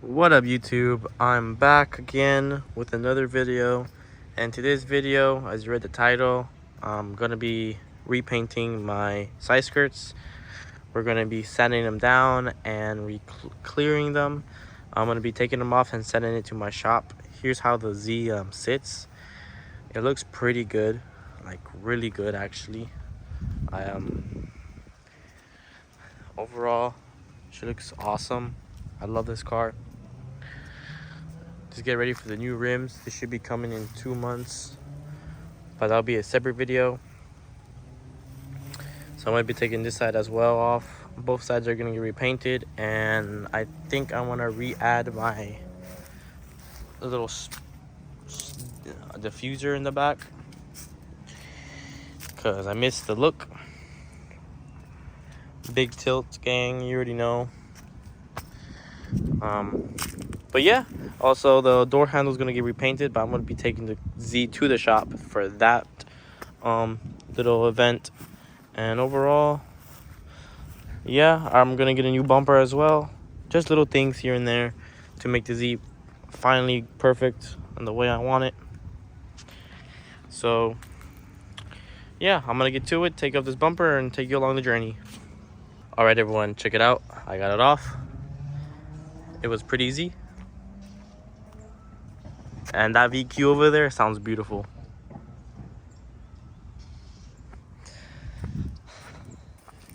What up YouTube? I'm back again with another video, and today's video, as you read the title, I'm gonna be repainting my side skirts. We're gonna be sanding them down and clearing them. I'm gonna be taking them off and sending it to my shop. Here's how the Z sits. It looks pretty good, like really good actually. Overall, she looks awesome. I love this car. Just get ready for the new rims. This should be coming in 2 months, but that'll be a separate video. So I'm gonna be taking this side as well off. Both sides are gonna get repainted, and I think I want to re-add my little diffuser in the back because I missed the look. Big tilt, gang, you already know. But yeah, also the door handle is gonna get repainted, but I'm gonna be taking the Z to the shop for that little event. And overall, yeah, I'm gonna get a new bumper as well. Just little things here and there to make the Z finally perfect and the way I want it. So yeah, I'm gonna get to it, take off this bumper, and take you along the journey. All right, everyone, check it out. I got it off. It was pretty easy. And that VQ over there sounds beautiful.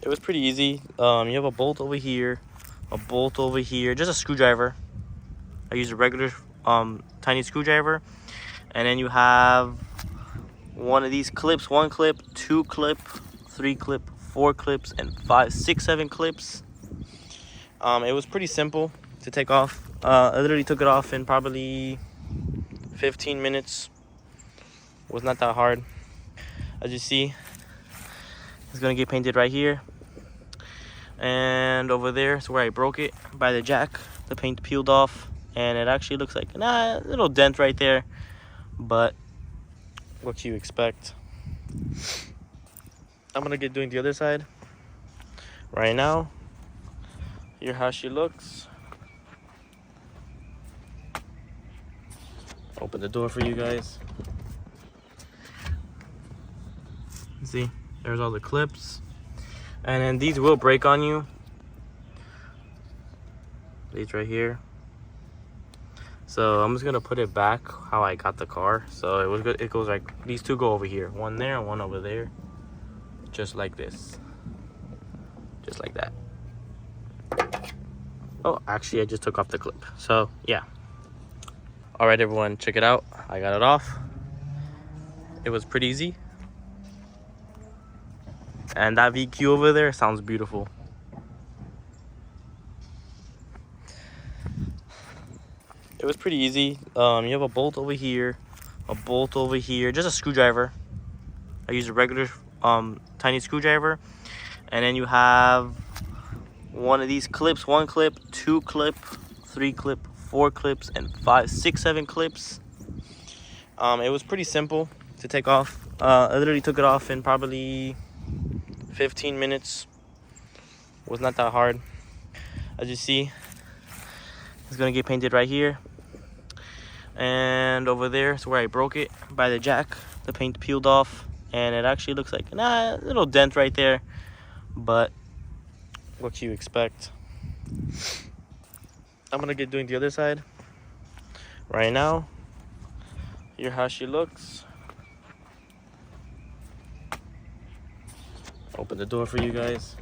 It was pretty easy. You have a bolt over here, a bolt over here, just a screwdriver. I use a regular tiny screwdriver. And then you have one of these clips, 1 clip, 2 clip, 3 clip, 4 clips, and 5, 6, 7 clips. It was pretty simple to take off. I literally took it off in probably 15 minutes. It was not that hard. As you see, it's gonna get painted right here, and over there is where I broke it by the jack. The paint peeled off, and it actually looks like a little dent right there, but what you expect. I'm gonna get doing the other side right now. Here's how she looks. Open the door for you guys. See, there's all the clips, and then these will break on you. These right here. So I'm just gonna put it back how I got the car. So it was good. It goes like these two go over here, one there and one over there, just like this, just like that. Oh, actually, I just took off the clip. So yeah. All right, everyone, check it out. I got it off. It was pretty easy. And that VQ over there sounds beautiful. It was pretty easy. You have a bolt over here, a bolt over here, just a screwdriver. I use a regular tiny screwdriver. And then you have one of these clips, 1 clip, 2 clip, 3 clip, 4 clips, and 5, 6, 7 clips. It was pretty simple to take off. I literally took it off in probably 15 minutes. It was not that hard. As you see, it's gonna get painted right here, and over there is where I broke it by the jack. The paint peeled off, and it actually looks like a little dent right there, but what you expect. I'm gonna get doing the other side right now. Here's how she looks. Open the door for you guys.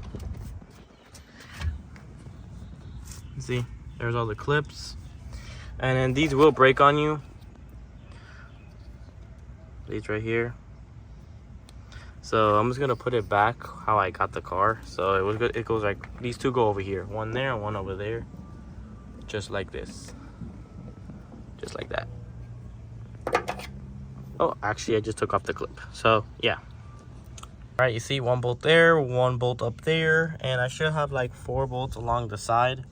See, there's all the clips, and then these will break on you. These right here. So I'm just gonna put it back how I got the car. So it was good. It goes like these two go over here, one there and one over there, just like this, just like that. Oh, actually, I just took off the clip. So yeah. All right, you see 1 bolt there, 1 bolt up there, and I should have like 4 bolts along the side.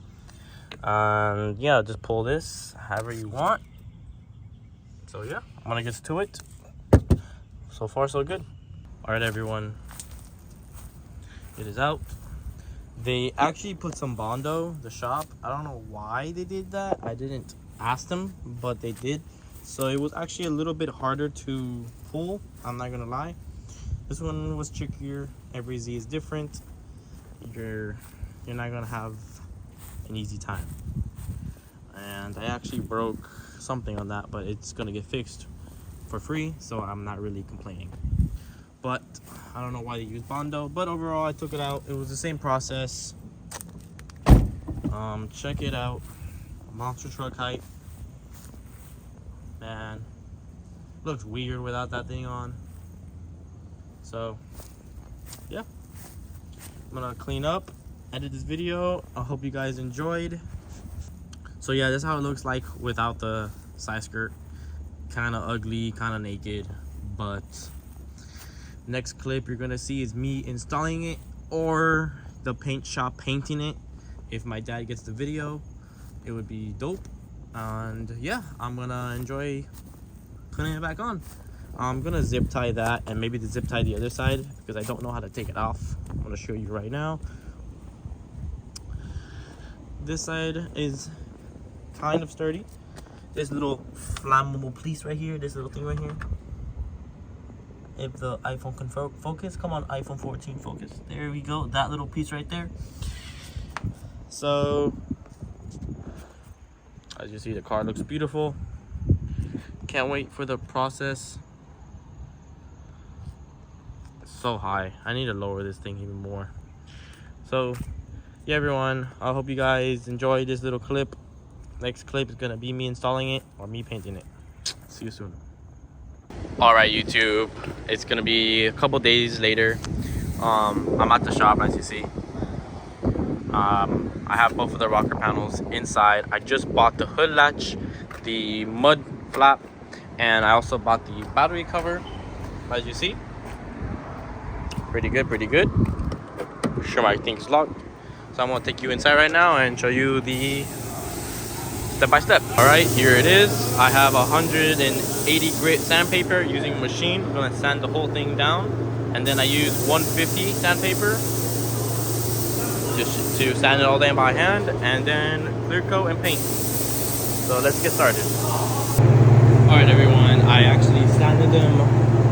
Yeah, just pull this however you want. So yeah, I'm gonna get to it. So far, so good. All right, everyone, it is out. They actually put some Bondo, the shop. I don't know why they did that. I didn't ask them, but they did. So it was actually a little bit harder to pull. I'm not gonna lie. This one was trickier. Every Z is different. You're not gonna have an easy time. And I actually broke something on that, but it's gonna get fixed for free, so I'm not really complaining. But I don't know why they use Bondo, but overall I took it out. It was the same process. Check it out. Monster truck height. Man, looks weird without that thing on. So yeah, I'm gonna clean up, edit this video. I hope you guys enjoyed. So yeah, this is how it looks like without the side skirt. Kind of ugly, kind of naked, but next clip you're gonna see is me installing it or the paint shop painting it. If my dad gets the video, it would be dope. And yeah, I'm gonna enjoy putting it back on. I'm gonna zip tie that and maybe zip tie the other side because I don't know how to take it off. I'm gonna show you right now. This side is kind of sturdy. This little flammable piece right here, this little thing right here. If the iPhone can focus, come on iPhone 14 focus. There we go, that little piece right there. So as you see, the car looks beautiful. Can't wait for the process. It's so high. I need to lower this thing even more. So yeah, everyone, I hope you guys enjoyed this little clip. Next clip is gonna be me installing it or me painting it. See you soon. All right, YouTube, it's gonna be a couple days later. I'm at the shop, as you see. I have both of the rocker panels inside. I just bought the hood latch, the mud flap, and I also bought the battery cover, as you see. Pretty good, pretty good. Sure, my thing's locked. So I'm gonna take you inside right now and show you the step by step. All right, here it is. I have 180 grit sandpaper using a machine. I'm gonna sand the whole thing down, and then I use 150 sandpaper just to sand it all down by hand, and then clear coat and paint. So let's get started. All right, everyone, I actually sanded them,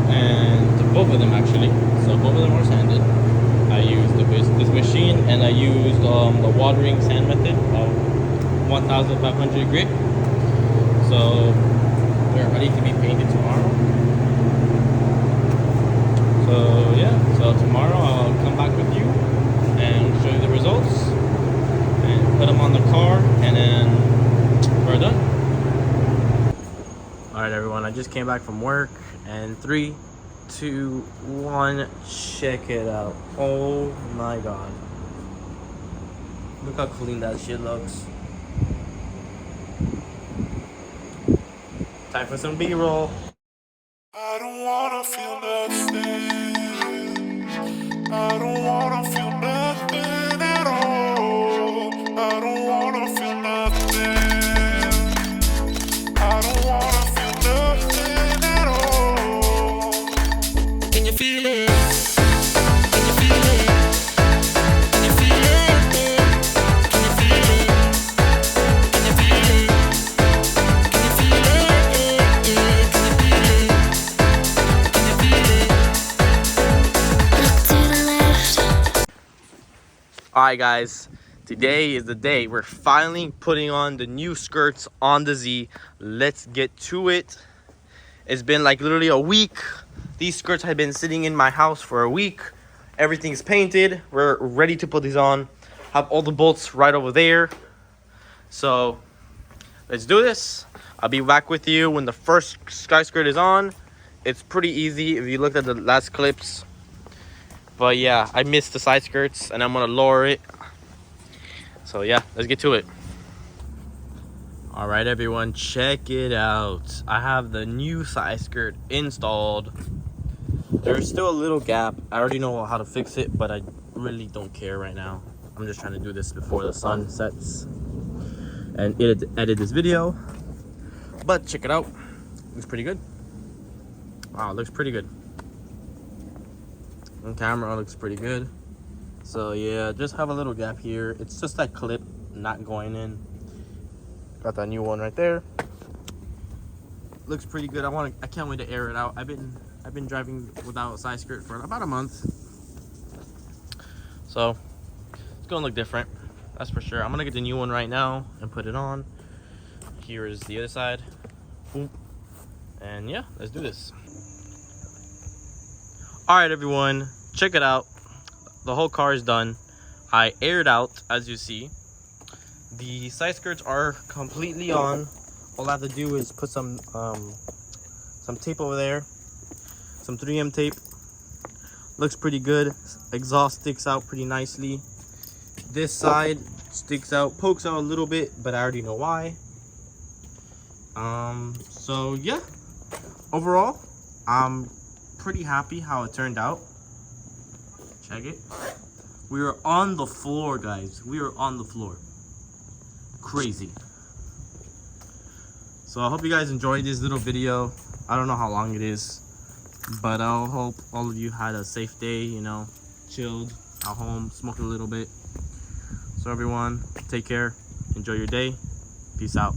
and both of them actually. So both of them are sanded. I used this machine, and I used the watering sand method of 1,500 grit. So they're ready to be painted tomorrow. So yeah, so tomorrow I'll come back with you and show you the results and put them on the car, and then we're done. All right, everyone, I just came back from work, and 3, 2, 1, check it out. Oh my god, look how clean that shit looks. Time for some B-roll. I don't wanna feel nothing. I don't wanna feel nothing at all. I don't wanna feel nothing. I don't wanna feel nothing at all. Can you feel it? Can you feel it? Can you feel it? Can you feel it? Can you feel it? Can you feel it? Can you feel it? Can you feel it? Look to the left. Alright guys, today is the day we're finally putting on the new skirts on the Z. Let's get to it. It's been like literally a week. These skirts have been sitting in my house for a week. Everything's painted. We're ready to put these on. Have all the bolts right over there. So let's do this. I'll be back with you when the first sky skirt is on. It's pretty easy if you looked at the last clips. But yeah, I missed the side skirts and I'm gonna lower it. So yeah, let's get to it. All right, everyone, check it out. I have the new side skirt installed. There's still a little gap. I already know how to fix it, but I really don't care right now. I'm just trying to do this before the sun sets and edit this video. But check it out. Looks pretty good. Wow, it looks pretty good. On camera, it looks pretty good. So yeah, just have a little gap here. It's just that clip not going in. Got that new one right there. Looks pretty good. I can't wait to air it out. I've been driving without side skirt for about a month. So it's gonna look different. That's for sure. I'm gonna get the new one right now and put it on. Here is the other side. Boom. And yeah, let's do this. All right, everyone, check it out. The whole car is done. I aired out, as you see. The side skirts are completely on. All I have to do is put some tape over there, some 3M tape. Looks pretty good. Exhaust sticks out pretty nicely. This side sticks out, pokes out a little bit, but I already know why. So yeah, overall, I'm pretty happy how it turned out. Check it. We were on the floor, guys. We were on the floor. Crazy. So I hope you guys enjoyed this little video. I don't know how long it is, but I hope all of you had a safe day, you know, chilled at home, smoked a little bit. So everyone, take care, enjoy your day, peace out.